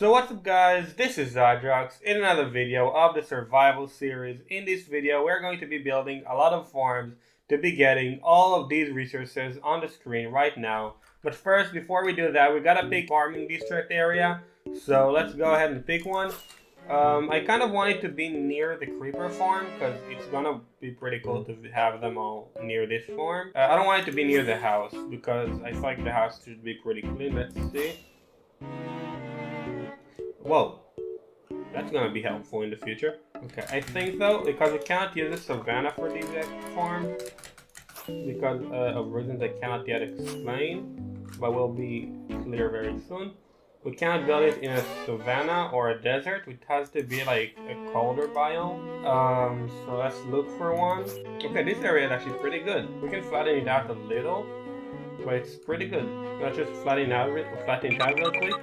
So what's up guys, this is Zadrox in another video of the survival series. In this video we're going to be building a lot of farms to be getting all of these resources on the screen right now. But first, before we do that, we gotta pick farming district area. So let's go ahead and pick one. I kind of want it to be near the creeper farm because it's gonna be pretty cool to have them all near this farm. I don't want it to be near the house because I feel like the house should be pretty clean. Let's see. Whoa, that's gonna be helpful in the future. Okay, I think though, because we cannot use the savannah for the exact farm, because of reasons I cannot yet explain, but will be clear very soon. We cannot build it in a savannah or a desert. It has to be like a colder biome. So let's look for one. Okay, this area is actually pretty good. We can flatten it out a little, but it's pretty good. Let's just flatten it out real quick.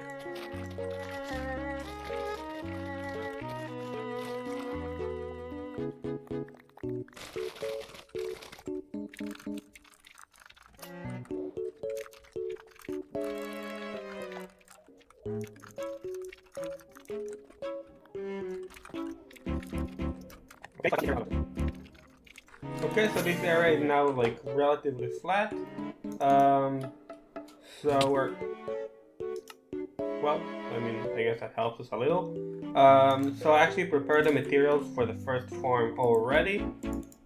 Okay, so this area is now like relatively flat. So we're well, I mean, I guess that helps us a little. So I actually prepared the materials for the first farm already.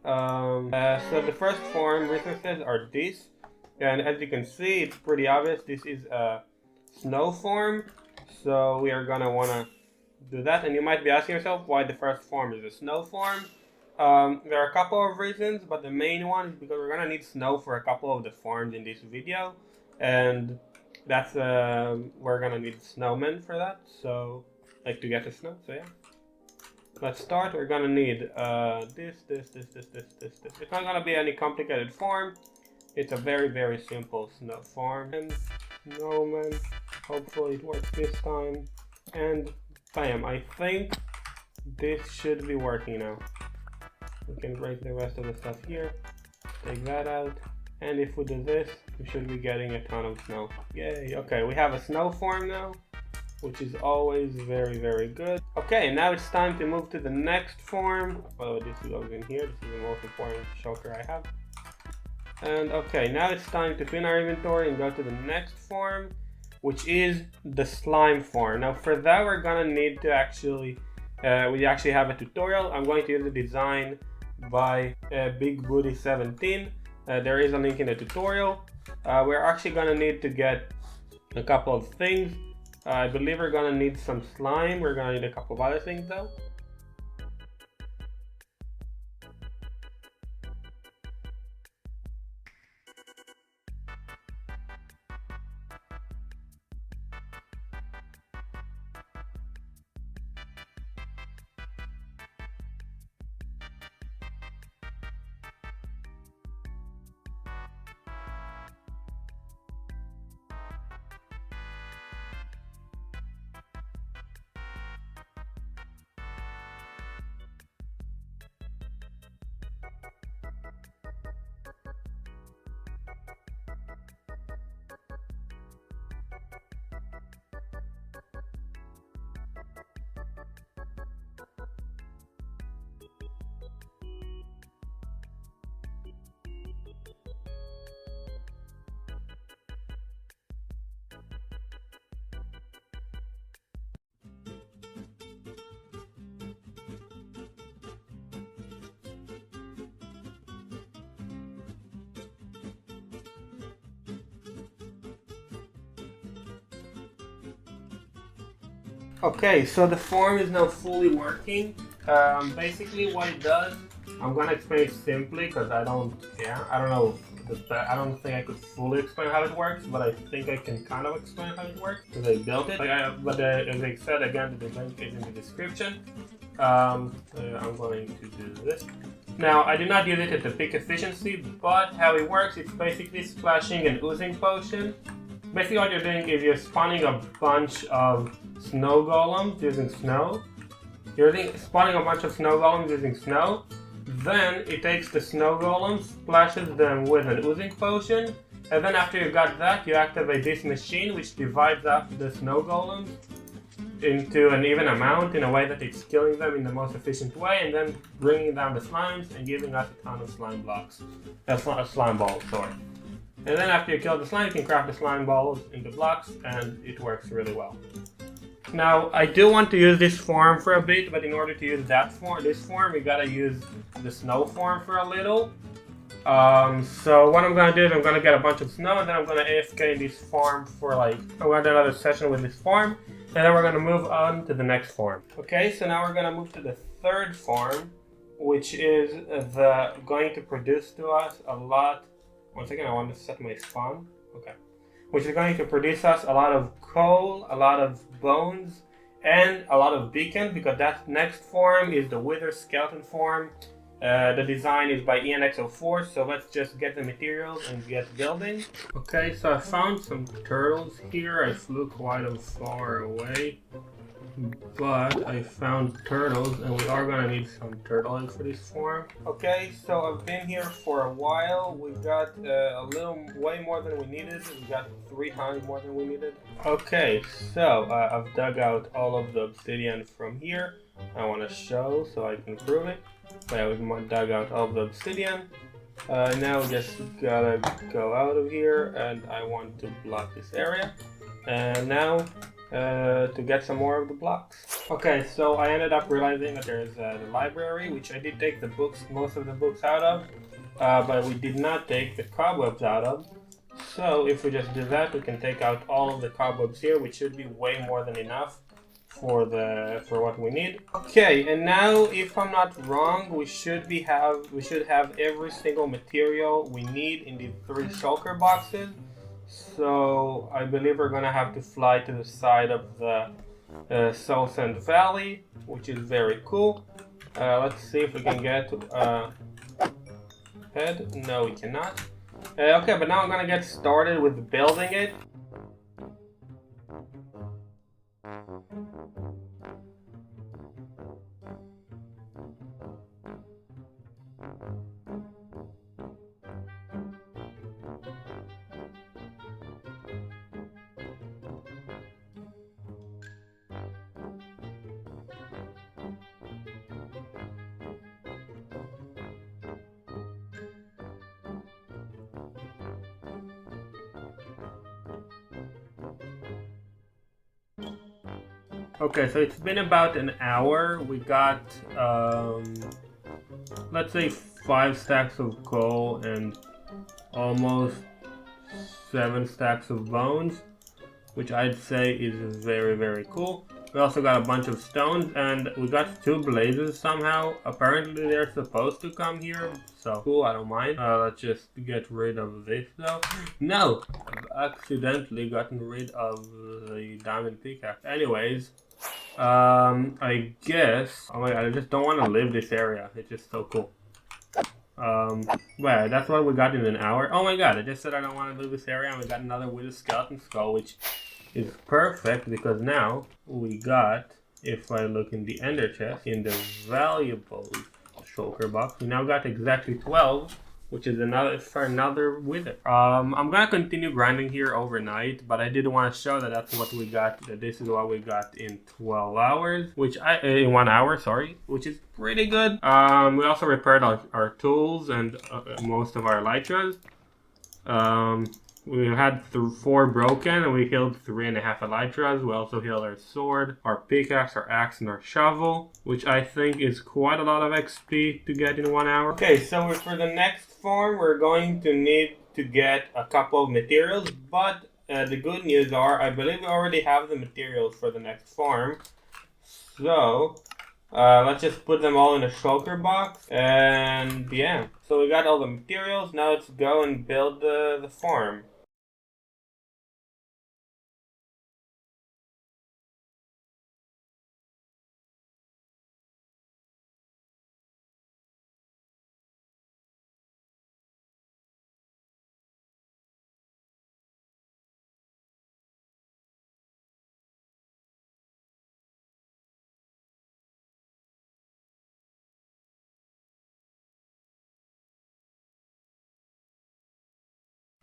So the first farm resources are these, and as you can see, it's pretty obvious. This is a snow farm, so we are gonna wanna do that. And you might be asking yourself why the first farm is a snow farm. There are a couple of reasons, but the main one is because we're gonna need snow for a couple of the farms in this video, and that's we're gonna need snowmen for that. So like to get the snow. So yeah, let's start. We're gonna need this. It's not gonna be any complicated farm. It's a very simple snow farm. And snowmen. Hopefully it works this time. And bam! I think this should be working now. We can break the rest of the stuff here, take that out, and if we do this, we should be getting a ton of snow. Yay! Okay, we have a snow farm now, which is always very good. Okay, now it's time to move to the next farm. By the way, this goes in here. This is the most important shulker I have. And okay, now it's time to clean our inventory and go to the next farm, which is the slime farm. Now for that, we're gonna need to actually we actually have a tutorial. I'm going to use the design by Big Booty 17. There is a link in the tutorial. We're actually gonna need to get a couple of things. I believe we're gonna need some slime. We're gonna need a couple of other things though. Okay, so the farm is now fully working. Basically what it does, I'm gonna explain it simply because I don't know, I don't think I could fully explain how it works, but I think I can kind of explain how it works because I built it. But as I said, again, the link is in the description. I'm going to do this. Now, I do not use it at the peak efficiency, but how it works, it's basically splashing an oozing potion. Basically what you're doing is you're spawning a bunch of snow golems using snow. You're spawning a bunch of snow golems using snow. Then it takes the snow golems, splashes them with an oozing potion, And then after you got that, you activate this machine which divides up the snow golems into an even amount in a way that it's killing them in the most efficient way, and then bringing down the slimes and giving us a ton of slime blocks. That's not a slime ball, sorry. And then after you kill the slime, you can craft the slime balls into blocks, and it works really well. Now, I do want to use this form for a bit, but in order to use this form, we gotta use the snow form for a little. So what I'm gonna do is I'm gonna get a bunch of snow, and then I'm gonna AFK this farm for like, I'm gonna do another session with this farm, and then we're gonna move on to the next farm. Okay, so now we're gonna move to the third farm, which is going to produce to us a lot. One second, I want to set my spawn. Okay. Which is going to produce us a lot of coal, a lot of bones, and a lot of beacons, because that next form is the Wither Skeleton form. The design is by ENX04, so let's just get the materials and get building. Okay, so I found some turtles here. I flew quite far away, but I found turtles, and we are gonna need some turtle eggs for this farm. Okay, so I've been here for a while. We got way more than we needed. We got 3 times more than we needed. Okay, so I've dug out all of the obsidian from here. I want to show so I can prove it. But yeah, we dug out all of the obsidian. Now we just gotta go out of here, and I want to block this area. And now to get some more of the blocks. Okay, so I ended up realizing that there's the library, which I did take the books, most of the books out of, but we did not take the cobwebs out of. So if we just do that, we can take out all of the cobwebs here, which should be way more than enough for what we need. Okay, and now if I'm not wrong, we should have every single material we need in the 3 shulker boxes. So I believe we're gonna have to fly to the side of the South End Valley, which is very cool. Let's see if we can get head. No, we cannot. Okay, but now I'm gonna get started with building it. Okay, so it's been about an hour. We got, let's say 5 stacks of coal and almost 7 stacks of bones, which I'd say is very, very cool. We also got a bunch of stones, and we got 2 blazes somehow. Apparently they're supposed to come here, so cool, I don't mind. Let's just get rid of this though. No! I've accidentally gotten rid of the diamond pickaxe. Anyways, I guess, oh my god, I just don't want to leave this area. It's just so cool. Well, that's what we got in an hour. Oh my god, I just said I don't want to leave this area, and we got another Wither Skeleton Skull, which is perfect because now we got, if I look in the ender chest, in the valuables shulker box, we now got exactly 12, which is another wither. I'm gonna continue grinding here overnight, but I did want to show that that's what we got. That this is what we got in 12 hours, in 1 hour, sorry, which is pretty good. We also repaired our tools and most of our elytras. We had 4 broken, and we healed 3.5 elytras. We also healed our sword, our pickaxe, our axe, and our shovel, which I think is quite a lot of XP to get in 1 hour. Okay, so for the next farm, we're going to need to get a couple of materials, but the good news are, I believe we already have the materials for the next farm. So let's just put them all in a shulker box, and yeah. So we got all the materials, now let's go and build the farm.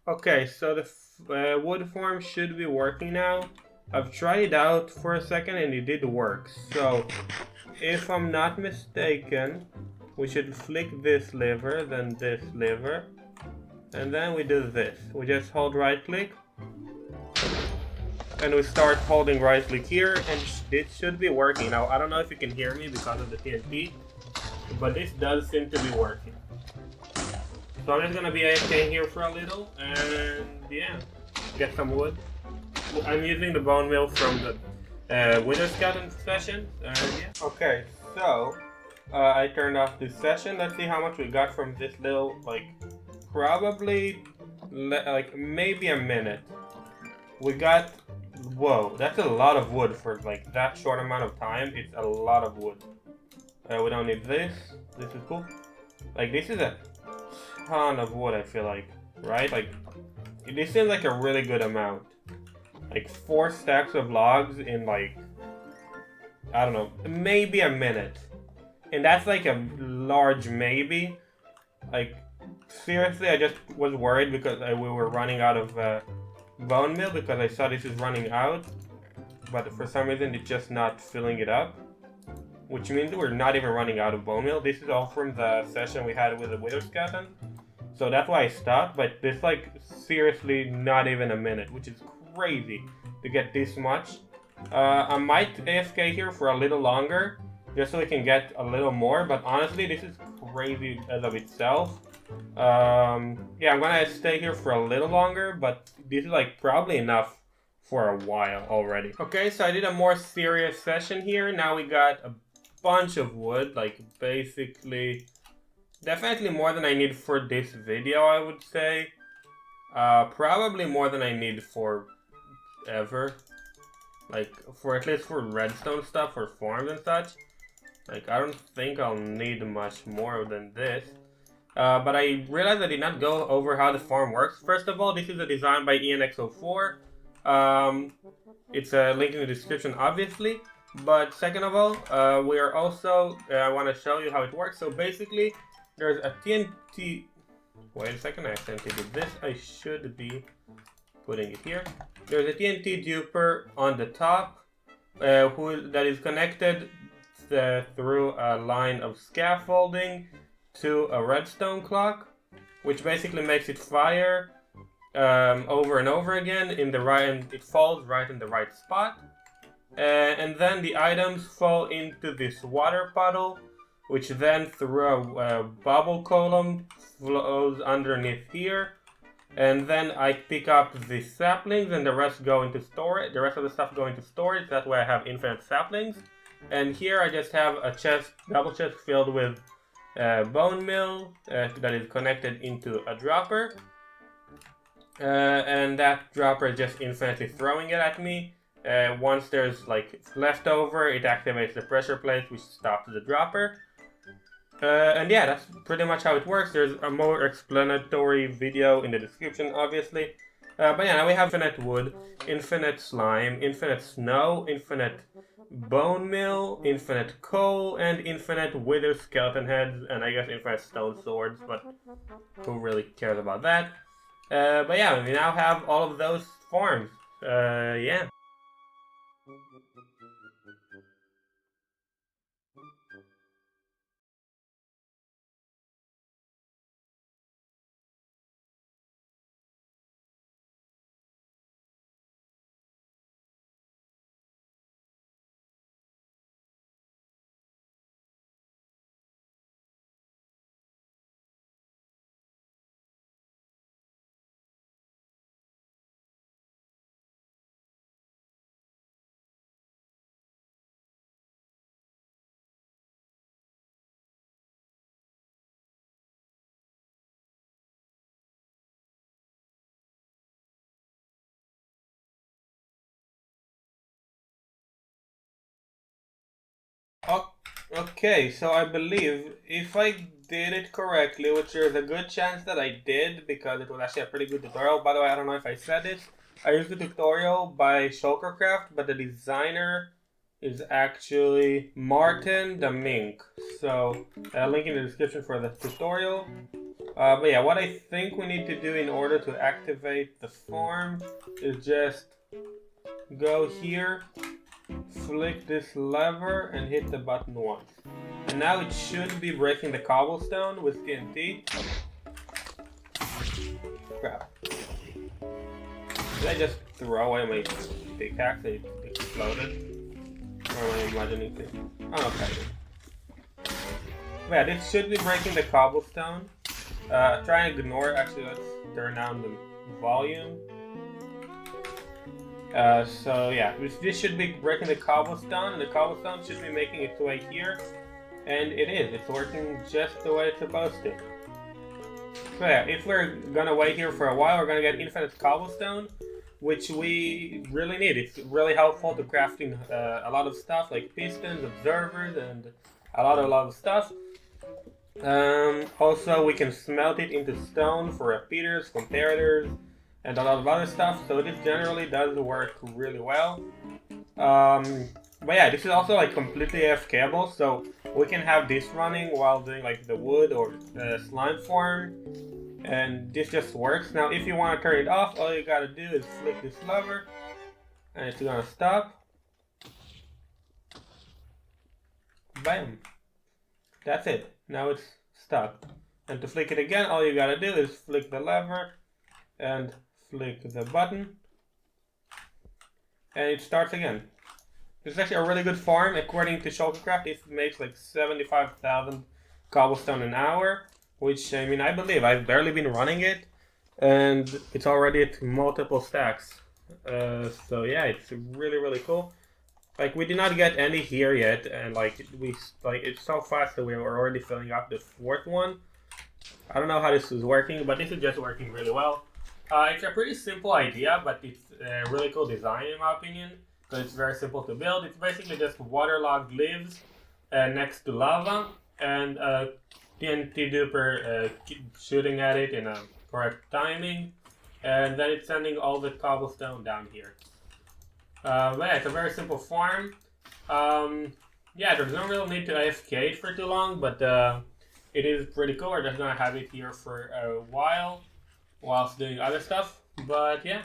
Okay, so the wood farm should be working now. I've tried it out for a second and it did work. So, if I'm not mistaken, we should flick this lever, then this lever, and then we do this. We just hold right click, and we start holding right click here, and it should be working. Now, I don't know if you can hear me because of the TNT, but this does seem to be working. So I'm just gonna be AFK here for a little, and yeah, get some wood. I'm using the bone meal from the Wither Scouting session, yeah. Okay, so I turned off this session. Let's see how much we got from this little, like, probably, like, maybe a minute. We got, whoa, that's a lot of wood for, like, that short amount of time. It's a lot of wood. We don't need this. This is cool. Like, this is a ton of wood, I feel like, right? Like, this seems like a really good amount. Like 4 stacks of logs in, like, I don't know, maybe a minute. And that's like a large maybe. Like, seriously, I just was worried because we were running out of bone meal, because I saw this is running out. But for some reason it's just not filling it up. Which means we're not even running out of bone meal. This is all from the session we had with the Wither Skeleton. So that's why I stopped, but this, like, seriously not even a minute, which is crazy to get this much. I might AFK here for a little longer, just so we can get a little more, but honestly, this is crazy as of itself. Yeah, I'm gonna stay here for a little longer, but this is, like, probably enough for a while already. Okay, so I did a more serious session here. Now we got a bunch of wood, like, basically, definitely more than I need for this video, I would say. Probably more than I need for ever. Like, for at least for redstone stuff, for farms and such. Like, I don't think I'll need much more than this. But I realized I did not go over how the farm works. First of all, this is a design by ENX04. It's a link in the description, obviously. But second of all, we are also, I want to show you how it works. So basically, there's a TNT... Wait a second, I accidentally did this. I should be putting it here. There's a TNT duper on the top that is connected through a line of scaffolding to a redstone clock, which basically makes it fire over and over again in the right, and it falls right in the right spot. And then the items fall into this water puddle, which then through a bubble column flows underneath here. And then I pick up the saplings and the rest go into storage. The rest of the stuff go into storage. That way I have infinite saplings. And here I just have a chest, double chest filled with bone meal that is connected into a dropper. And that dropper is just infinitely throwing it at me. Once there's, like, leftover, it activates the pressure plate, which stops the dropper. And yeah, that's pretty much how it works. There's a more explanatory video in the description, obviously. But yeah, now we have infinite wood, infinite slime, infinite snow, infinite bone meal, infinite coal, and infinite wither skeleton heads, and I guess infinite stone swords, but who really cares about that? But yeah, we now have all of those farms. Yeah. Okay, so I believe if I did it correctly, which there's a good chance that I did, because it was actually a pretty good tutorial. By the way, I don't know if I said this. I used the tutorial by Shulker Farm, but the designer is actually Martin the Mink. So, link in the description for the tutorial. But yeah, what I think we need to do in order to activate the farm is just go here, flick this lever, and hit the button once. And now it should be breaking the cobblestone with TNT. Crap. Did I just throw away my pickaxe and it exploded? Or am I imagining things? Oh, okay. Yeah, this should be breaking the cobblestone. Try and ignore it. Actually, let's turn down the volume. So yeah, this should be breaking the cobblestone, and the cobblestone should be making its way here. And it is. It's working just the way it's supposed to. So yeah, if we're gonna wait here for a while, we're gonna get infinite cobblestone, which we really need. It's really helpful to crafting a lot of stuff like pistons, observers, and a lot of stuff. Also, we can smelt it into stone for repeaters, comparators, and a lot of other stuff. So this generally does work really well. But yeah, this is also like completely AFKable, so we can have this running while doing like the wood or the slime farm, and this just works. Now, if you want to turn it off, all you gotta do is flick this lever, and it's gonna stop. Bam. That's it. Now it's stuck. And to flick it again, all you gotta do is flick the lever and flick the button, and it starts again. This is actually a really good farm. According to Shulker, it makes like 75,000 cobblestone an hour, which, I mean, I believe. I've barely been running it, and it's already at multiple stacks. So yeah, it's really cool. Like, we did not get any here yet, and like it's so fast that we're already filling up the fourth one. I don't know how this is working, but this is just working really well. It's a pretty simple idea, but it's a really cool design in my opinion, because it's very simple to build. It's basically just waterlogged leaves next to lava, and TNT duper shooting at it in a correct timing, and then it's sending all the cobblestone down here. But yeah, it's a very simple farm. Yeah, there's no real need to AFK it for too long, but it is pretty cool. We're just gonna have it here for a while whilst doing other stuff. But yeah.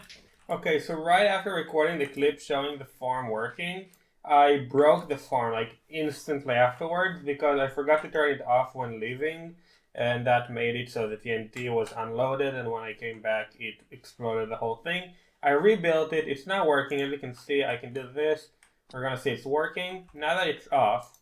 Okay, so right after recording the clip showing the farm working, I broke the farm like instantly afterwards because I forgot to turn it off when leaving, and that made it so the TNT was unloaded, and when I came back it exploded the whole thing. I rebuilt it. It's not working. As you can see, I can do this. We're gonna see it's working. Now that it's off,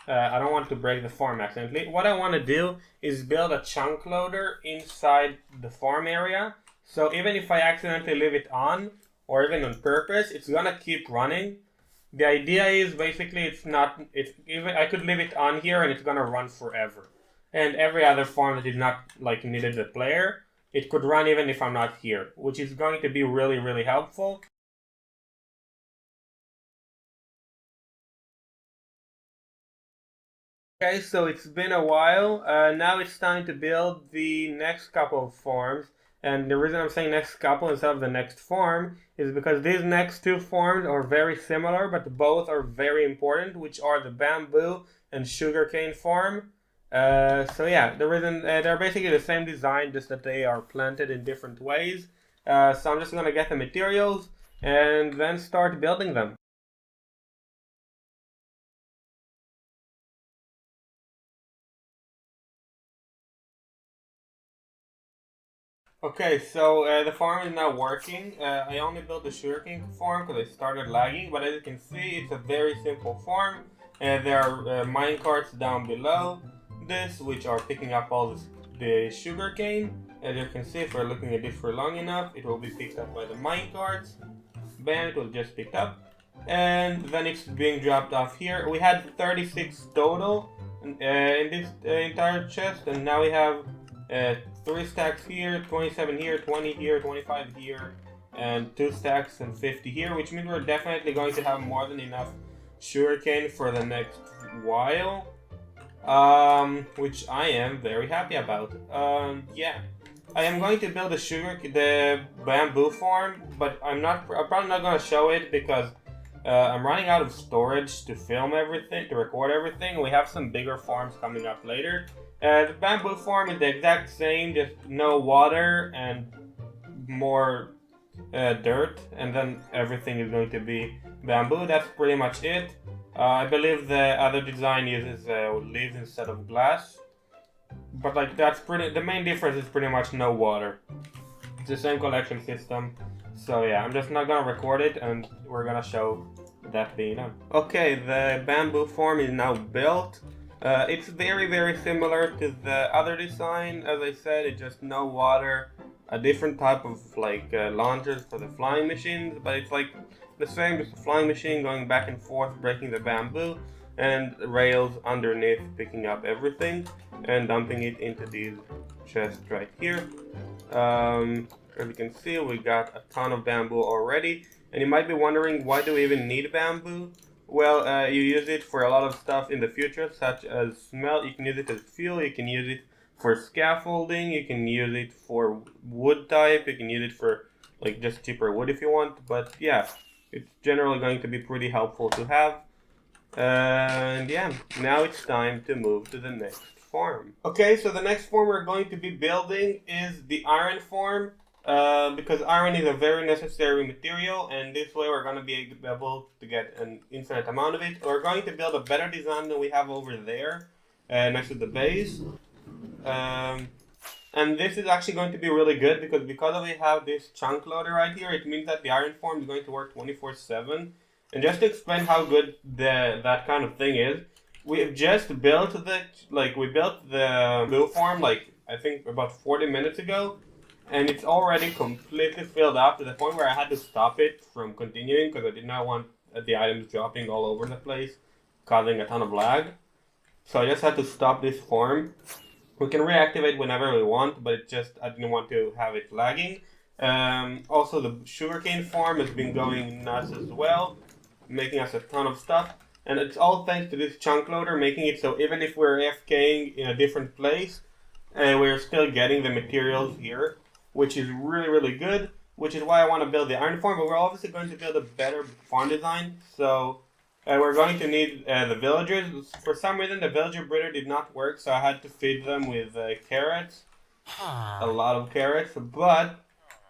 I don't want to break the farm accidentally. What I want to do is build a chunk loader inside the farm area. So even if I accidentally leave it on, or even on purpose, it's gonna keep running. The idea is basically I could leave it on here and it's gonna run forever. And every other farm that is not like needed a player, it could run even if I'm not here, which is going to be really helpful. Okay, so it's been a while. Now it's time to build the next couple of farms. And the reason I'm saying next couple instead of the next farm is because these next two farms are very similar, but both are very important, which are the bamboo and sugarcane farm. So yeah, the reason they're basically the same design, just that they are planted in different ways. So I'm just gonna get the materials and then start building them. Okay, so the farm is now working. I only built the sugarcane farm because I started lagging, but as you can see, it's a very simple farm. There are mine carts down below this, which are picking up all the sugarcane. As you can see, if we're looking at this for long enough, it will be picked up by the mine carts. Bam, it was just picked up. And then it's being dropped off here. We had 36 total in this entire chest, and now we have 3 stacks here, 27 here, 20 here, 25 here, and 2 stacks and 50 here, which means we're definitely going to have more than enough sugarcane for the next while, which I am very happy about. Yeah, I am going to build the bamboo farm, but I'm probably not going to show it because I'm running out of storage to film everything, to record everything. We have some bigger farms coming up later. The bamboo farm is the exact same, just no water and more dirt, and then everything is going to be bamboo. That's pretty much it. I believe the other design uses leaves instead of glass, but like that's pretty. The main difference is pretty much no water. It's the same collection system. So yeah, I'm just not gonna record it, and we're gonna show that being done. Okay, the bamboo form is now built. It's very similar to the other design. As I said, it's just no water, a different type of like launchers for the flying machines, but it's like the same, just a flying machine going back and forth, breaking the bamboo, and rails underneath picking up everything and dumping it into these chests right here. As you can see, we got a ton of bamboo already, and you might be wondering, why do we even need bamboo? Well, you use it for a lot of stuff in the future, such as smelt. You can use it as fuel, you can use it for scaffolding, you can use it for wood type, you can use it for like just cheaper wood if you want, but yeah, it's generally going to be pretty helpful to have. And yeah, now it's time to move to the next farm. Okay, so the next farm we're going to be building is the iron farm. Because iron is a very necessary material, and this way we're going to be able to get an infinite amount of it. We're going to build a better design than we have over there, next to the base. And this is actually going to be really good because we have this chunk loader right here, it means that the iron farm is going to work 24/7. And just to explain how good that kind of thing is, we've just built we built the blue farm like I think about 40 minutes ago, and it's already completely filled up to the point where I had to stop it from continuing because I did not want the items dropping all over the place, causing a ton of lag. So I just had to stop this farm. We can reactivate whenever we want, but I didn't want to have it lagging. Also, the Sugarcane Farm has been going nuts as well, making us a ton of stuff. And it's all thanks to this chunk loader, making it so even if we're AFKing in a different place, we're still getting the materials here, which is really good, which is why I want to build the iron farm, but we're obviously going to build a better farm design. So we're going to need the villagers. For some reason, the villager breeder did not work, so I had to feed them with carrots, a lot of carrots, but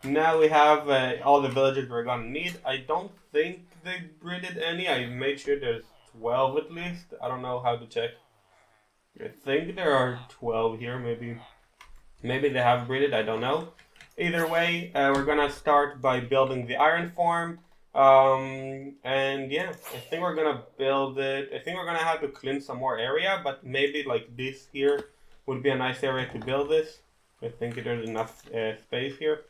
now we have all the villagers we're going to need. I don't think they breeded any. I made sure there's 12 at least. I don't know how to check. I think there are 12 here, maybe they have breeded, I don't know. Either way, we're gonna start by building the iron farm. And yeah, I think we're gonna build it. I think we're gonna have to clean some more area, but maybe like this here would be a nice area to build this. I think there's enough space here.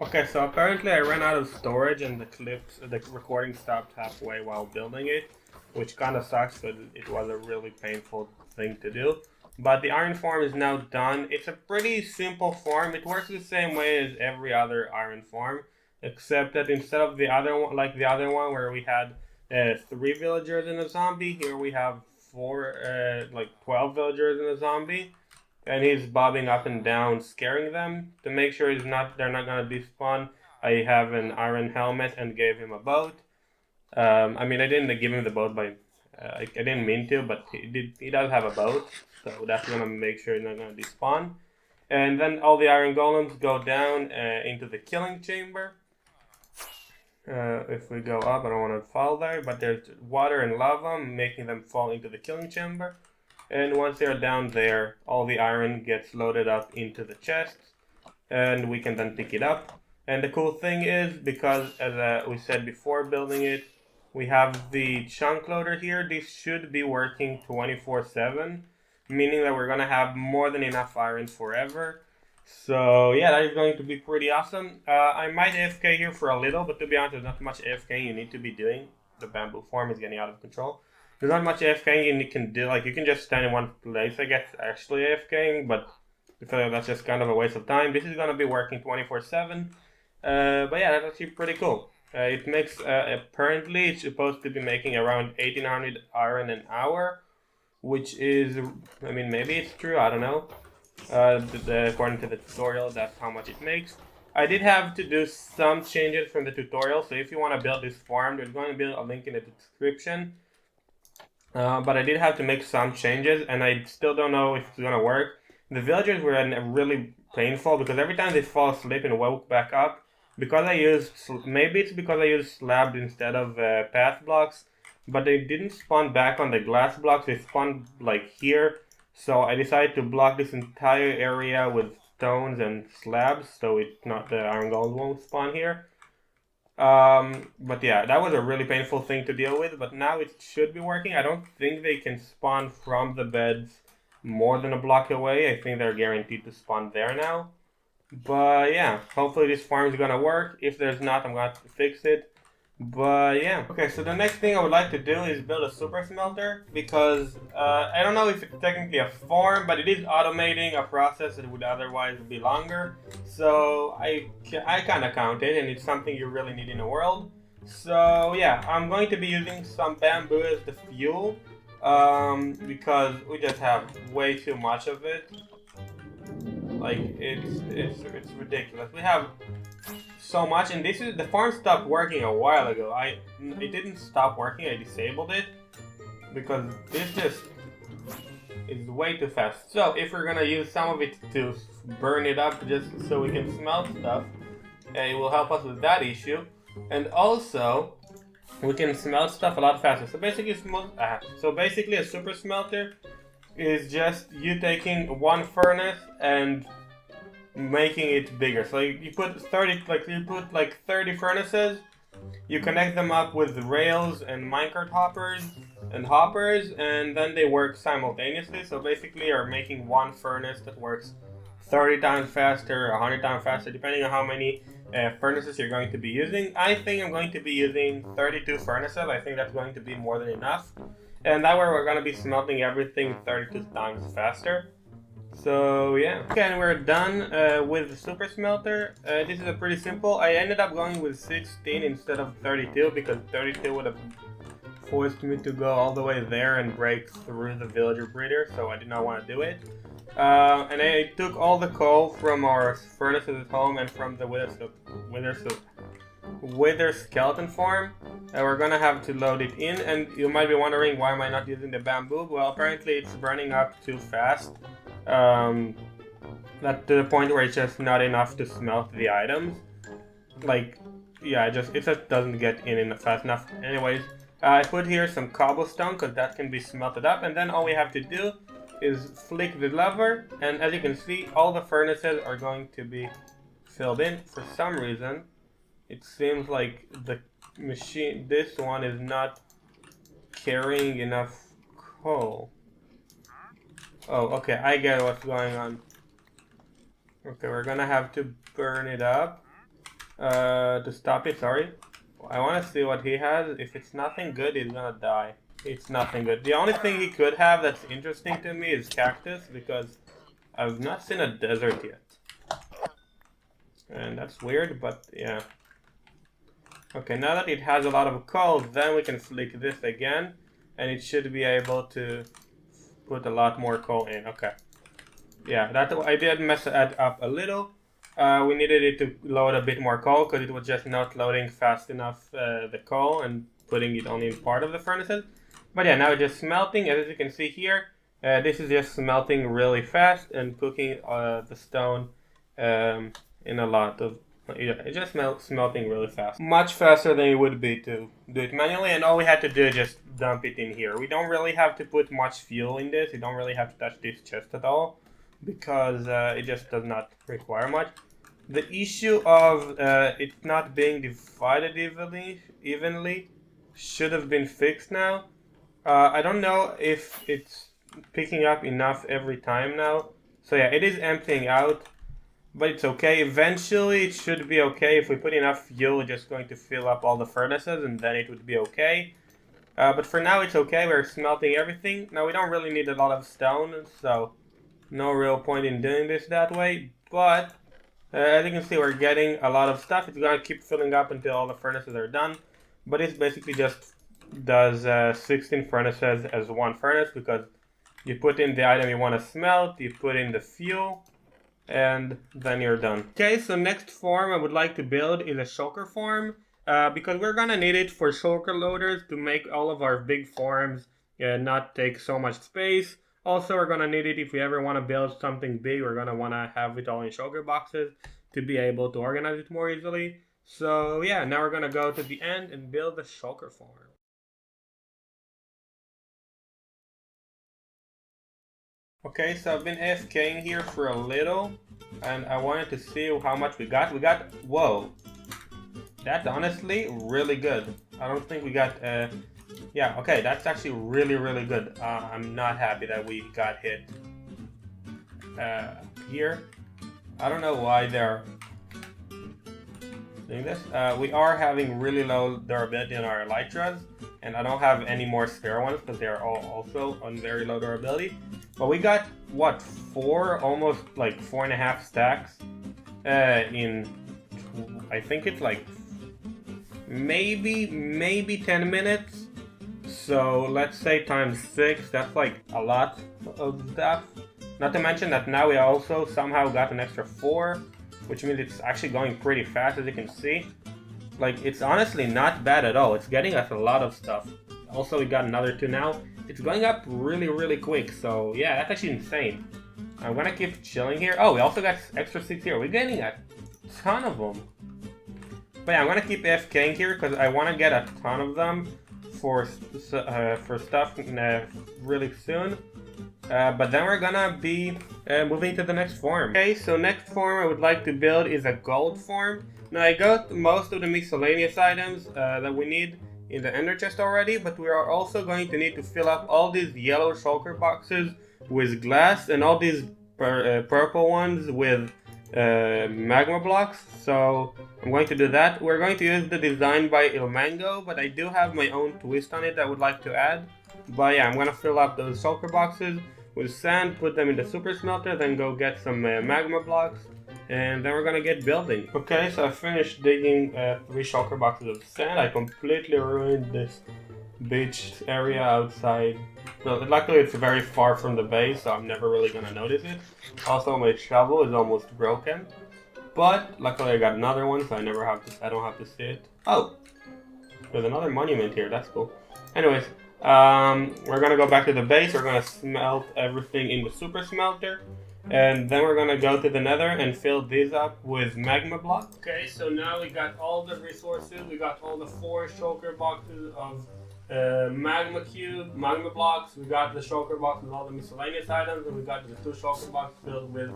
Okay, so apparently I ran out of storage and the recording stopped halfway while building it, which kind of sucks because it was a really painful thing to do. But the iron farm is now done. It's a pretty simple farm. It works the same way as every other iron farm, except that instead of the other one, like the other one where we had 3 villagers and a zombie, here we have 12 villagers and a zombie. And he's bobbing up and down, scaring them. To make sure they're not gonna despawn, I have an iron helmet and gave him a boat. I mean, I didn't give him the boat I didn't mean to, but he does have a boat, so that's gonna make sure he's not gonna despawn. And then all the iron golems go down into the killing chamber. If we go up, I don't want to fall there, but there's water and lava making them fall into the killing chamber. And once they're down there, all the iron gets loaded up into the chests, and we can then pick it up. And the cool thing is, because as we said before building it, we have the chunk loader here. This should be working 24/7, meaning that we're gonna have more than enough iron forever. So yeah, that is going to be pretty awesome. I might AFK here for a little, but to be honest, there's not much AFK you need to be doing. The bamboo farm is getting out of control. There's not much AFKing you can do. Like, you can just stand in one place, I guess, actually AFKing, but I feel like that's just kind of a waste of time. This is going to be working 24/7. But yeah, that's actually pretty cool. It makes, apparently, it's supposed to be making around 1800 iron an hour, which is, I mean, maybe it's true, I don't know. According to the tutorial, that's how much it makes. I did have to do some changes from the tutorial, so if you want to build this farm, there's going to be a link in the description. But I did have to make some changes, and I still don't know if it's gonna work. the villagers were really painful because every time they fall asleep and woke back up, because I used, maybe it's because I used slabs instead of path blocks, but they didn't spawn back on the glass blocks, they spawned like here. So I decided to block this entire area with stones and slabs so it's not the iron golems won't spawn here. But yeah, that was a really painful thing to deal with, but now it should be working. I don't think they can spawn from the beds more than a block away. I think they're guaranteed to spawn there now. But yeah, hopefully this farm is gonna work. If there's not, I'm gonna have to fix it. But yeah. Okay, so the next thing I would like to do is build a super smelter because I don't know if it's technically a farm, but it is automating a process that would otherwise be longer. So I kind of count it, and it's something you really need in the world. So yeah, I'm going to be using some bamboo as the fuel because we just have way too much of it. Like it's ridiculous. We have so much, and the farm stopped working a while ago. It didn't stop working. I disabled it because this just is way too fast. So if we're gonna use some of it to burn it up just so we can smelt stuff, it will help us with that issue, and also we can smelt stuff a lot faster. So basically, a super smelter is just you taking one furnace and making it bigger. So you put 30 furnaces, you connect them up with rails and minecart hoppers, and then they work simultaneously. So basically you're making one furnace that works 30 times faster, 100 times faster, depending on how many furnaces you're going to be using. I think I'm going to be using 32 furnaces. I think that's going to be more than enough. And that way we're going to be smelting everything 32 times faster. So yeah. Okay, and we're done with the super smelter. This is a pretty simple. I ended up going with 16 instead of 32 because 32 would have forced me to go all the way there and break through the villager breeder, so I did not want to do it. And I took all the coal from our furnaces at home and from the Wither Skeleton Farm. We're gonna have to load it in, and you might be wondering why am I not using the bamboo. Well, apparently it's burning up too fast. That to the point where it's just not enough to smelt the items. Like, yeah, it just doesn't get in fast enough. Anyways, I put here some cobblestone because that can be smelted up, and then all we have to do is flick the lever, and as you can see, all the furnaces are going to be filled in. For some reason, it seems like the machine, this one is not carrying enough coal. Oh, okay, I get what's going on. Okay, we're gonna have to burn it up to stop it, sorry. I want to see what he has. If it's nothing good, he's gonna die. It's nothing good. The only thing he could have that's interesting to me is cactus, because I've not seen a desert yet. And that's weird, but yeah. Okay, now that it has a lot of coal, then we can flick this again, and it should be able to put a lot more coal in. Okay. Yeah, I did mess that up a little. We needed it to load a bit more coal because it was just not loading fast enough the coal and putting it only in part of the furnaces. But yeah, now it's just smelting. As you can see here, this is just smelting really fast and cooking the stone in a lot of... Yeah, it's just smelting really fast. Much faster than it would be to do it manually, and all we had to do is just dump it in here. We don't really have to put much fuel in this. You don't really have to touch this chest at all, because it just does not require much. The issue of it not being divided evenly should have been fixed now. I don't know if it's picking up enough every time now. So yeah, it is emptying out. But it's okay. Eventually, it should be okay. If we put enough fuel, it's just going to fill up all the furnaces, and then it would be okay. But for now, it's okay. We're smelting everything. Now, we don't really need a lot of stone, so no real point in doing this that way. But as you can see, we're getting a lot of stuff. It's going to keep filling up until all the furnaces are done. But it basically just does 16 furnaces as one furnace, because you put in the item you want to smelt, you put in the fuel, and then you're done. Okay, so next farm I would like to build is a Shulker Farm, because we're gonna need it for shulker loaders to make all of our big farms not take so much space. Also, we're gonna need it if we ever want to build something big. We're gonna want to have it all in shulker boxes to be able to organize it more easily. So yeah, now we're gonna go to the end and build the Shulker Farm. Okay, so I've been AFKing here for a little, and I wanted to see how much we got. Whoa, that's honestly really good. I don't think we got, yeah, okay, that's actually really, really good. I'm not happy that we got hit here. I don't know why they're doing this. We are having really low durability on our elytras, and I don't have any more spare ones because they're all also on very low durability. But we got, what, almost like 4.5 stacks in, I think it's like maybe 10 minutes. So let's say times 6, that's like a lot of stuff. Not to mention that now we also somehow got an extra 4, which means it's actually going pretty fast, as you can see. Like, it's honestly not bad at all. It's getting us a lot of stuff. Also, we got another 2 now. It's going up really, really quick. So, yeah, that's actually insane. I'm gonna keep chilling here. Oh, we also got extra 6 here. We're getting a ton of them. But yeah, I'm gonna keep AFKing here because I want to get a ton of them for stuff really soon. But then we're gonna be moving to the next farm. Okay, so next farm I would like to build is a gold farm. Now I got most of the miscellaneous items that we need in the ender chest already, but we are also going to need to fill up all these yellow shulker boxes with glass and all these purple ones with magma blocks. So I'm going to do that. We're going to use the design by Il Mango, but I do have my own twist on it I would like to add. But yeah, I'm gonna fill up those shulker boxes with sand, put them in the super smelter, then go get some magma blocks, and then we're gonna get building. Okay, so I finished digging 3 shulker boxes of sand. I completely ruined this beach area outside. No, luckily it's very far from the base, so I'm never really gonna notice it. Also, my shovel is almost broken, but luckily I got another one, so I don't have to see it. Oh, there's another monument here. That's cool. Anyways. We're gonna go back to the base, we're gonna smelt everything in the super smelter, and then we're gonna go to the nether and fill these up with magma blocks. Okay, so now we got all the resources, we got all the 4 shulker boxes of magma blocks, we got the shulker box with all the miscellaneous items, and we got the 2 shulker boxes filled with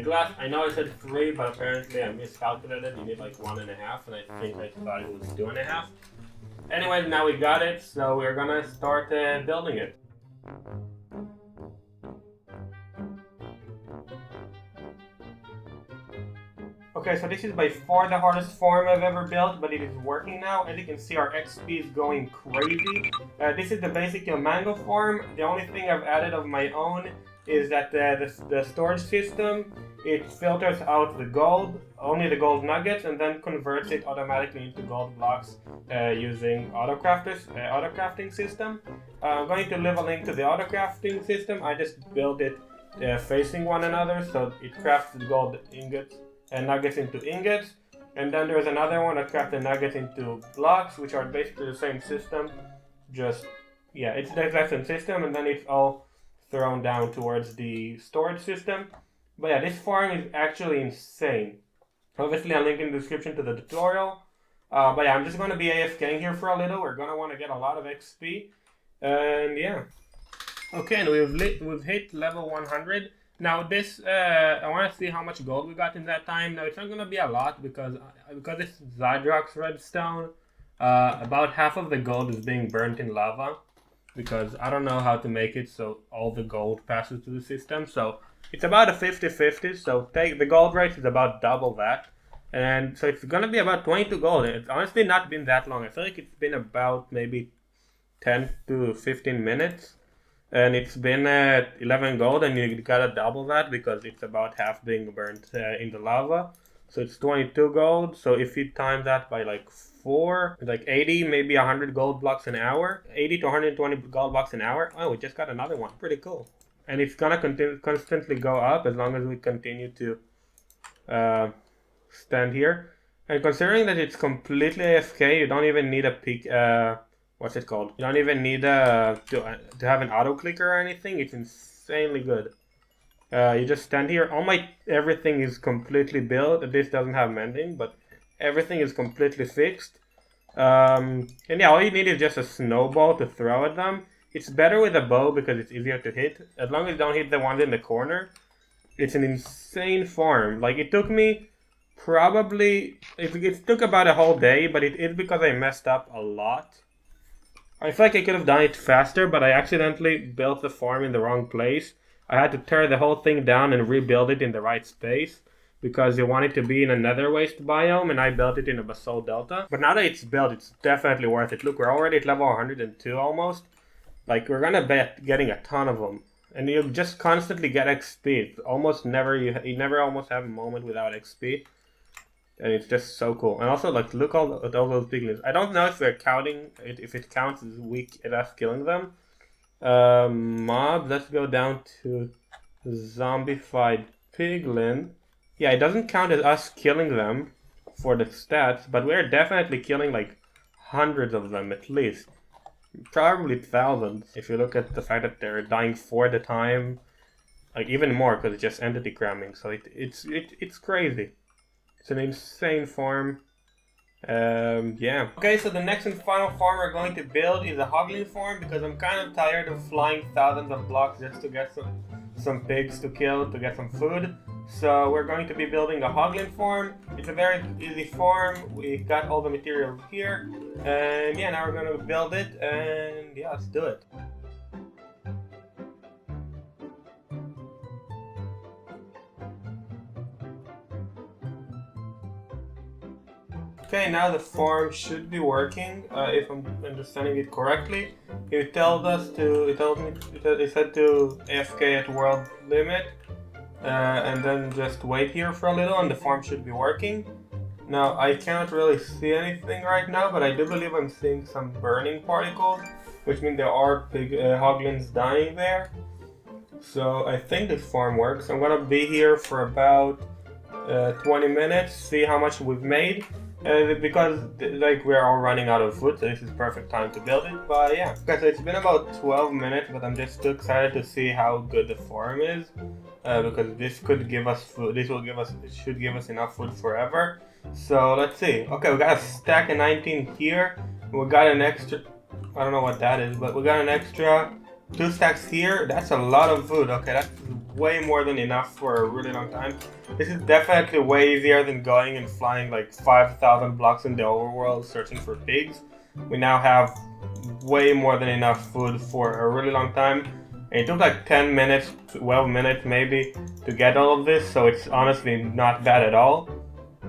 glass. I know I said 3, but apparently I miscalculated. You need like 1.5, and I think I thought it was 2.5. Anyways, now we got it, so we're gonna start building it. Okay, so this is by far the hardest farm I've ever built, but it is working now. As you can see, our XP is going crazy. This is the basic mango farm. The only thing I've added of my own is that the storage system, it filters out the gold, only the gold nuggets, and then converts it automatically into gold blocks using auto-crafting system. I'm going to leave a link to the auto-crafting system. I just built it facing one another, so it crafts the gold ingots and nuggets into ingots. And then there's another one that crafts the nuggets into blocks, which are basically the same system. Just, yeah, it's the exact same system, and then it's all thrown down towards the storage system. But yeah, this farm is actually insane. Obviously, I'll link in the description to the tutorial. But yeah, I'm just going to be AFKing here for a little. We're going to want to get a lot of XP. And yeah. Okay, and we've hit level 100. Now this, I want to see how much gold we got in that time. Now it's not going to be a lot because it's Zydrox redstone. About half of the gold is being burnt in lava. Because I don't know how to make it so all the gold passes to the system. So it's about a 50-50. So the gold rate is about double that. And so it's going to be about 22 gold. It's honestly not been that long. I feel like it's been about maybe 10 to 15 minutes. And it's been 11 gold, and you gotta double that because it's about half being burnt in the lava. So it's 22 gold. So if you time that by like 4, like 80, maybe 100 gold blocks an hour, 80 to 120 gold blocks an hour. Oh, we just got another one. Pretty cool. And it's gonna constantly go up as long as we continue to stand here. And considering that it's completely AFK, you don't even need a peak. What's it called? You don't even need to have an auto clicker or anything. It's insanely good. You just stand here. Everything is completely built. This doesn't have mending, but everything is completely fixed. And yeah, all you need is just a snowball to throw at them. It's better with a bow because it's easier to hit. As long as you don't hit the ones in the corner. It's an insane farm. Like, it took me probably... It took about a whole day, but it's because I messed up a lot. I feel like I could have done it faster, but I accidentally built the farm in the wrong place. I had to tear the whole thing down and rebuild it in the right space because you want it to be in a nether waste biome, and I built it in a basalt delta. But now that it's built, it's definitely worth it. Look, we're already at level 102 almost. Like, we're gonna be getting a ton of them. And you just constantly get XP. Almost never, you never almost have a moment without XP. And it's just so cool. And also, like, look at all those piglins. I don't know if we're counting it, if it counts as us killing them. Mob, let's go down to zombified piglin. Yeah, it doesn't count as us killing them for the stats, but we're definitely killing like hundreds of them at least. Probably thousands if you look at the fact that they're dying 4 at a time. Like, even more because it's just entity cramming, so it's crazy. It's an insane farm. Yeah. Okay, so the next and final farm we're going to build is a hoglin farm because I'm kind of tired of flying thousands of blocks just to get some pigs to kill to get some food. So we're going to be building a hoglin farm. It's a very easy farm. We got all the materials here, and yeah, now we're going to build it, and yeah, let's do it. Okay, now the farm should be working, if I'm understanding it correctly. It said to AFK at world limit, and then just wait here for a little and the farm should be working. Now, I cannot really see anything right now, but I do believe I'm seeing some burning particles, which means there are pig hoglins dying there. So I think this farm works. I'm gonna be here for about 20 minutes, see how much we've made. Because like we're all running out of food, so this is perfect time to build it. But yeah, okay, so it's been about 12 minutes, but I'm just too excited to see how good the farm is, because this could give us food. It should give us enough food forever. So let's see. Okay, we got a stack of 19 here. We got an extra. I don't know what that is, but we got an extra 2 stacks here. That's a lot of food. Okay, that's way more than enough for a really long time. This is definitely way easier than going and flying like 5,000 blocks in the overworld searching for pigs. We now have way more than enough food for a really long time. And it took like 10 minutes, 12 minutes maybe, to get all of this, so it's honestly not bad at all.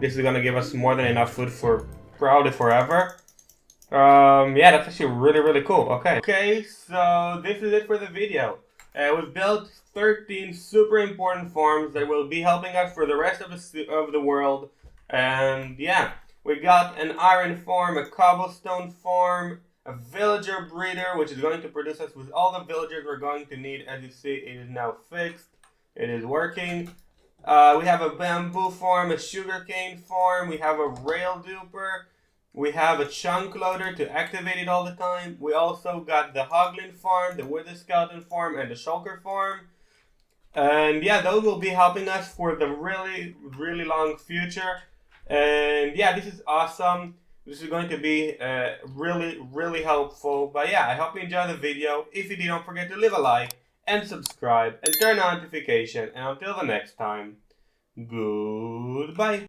This is gonna give us more than enough food for probably forever. Yeah, that's actually really cool. Okay, so this is it for the video. We've built 13 super important farms that will be helping us for the rest of the world. And yeah, we got an iron farm, a cobblestone farm, a villager breeder, which is going to produce us with all the villagers we're going to need. As you see, it is now fixed. It is working. We have a bamboo farm, a sugarcane farm, we have a rail duper. We have a chunk loader to activate it all the time. We also got the hoglin farm, the wither skeleton farm, and the shulker farm. And yeah, those will be helping us for the really long future. And yeah, this is awesome. This is going to be really helpful. But yeah, I hope you enjoyed the video. If you did, don't forget to leave a like and subscribe and turn on notification. And until the next time, goodbye.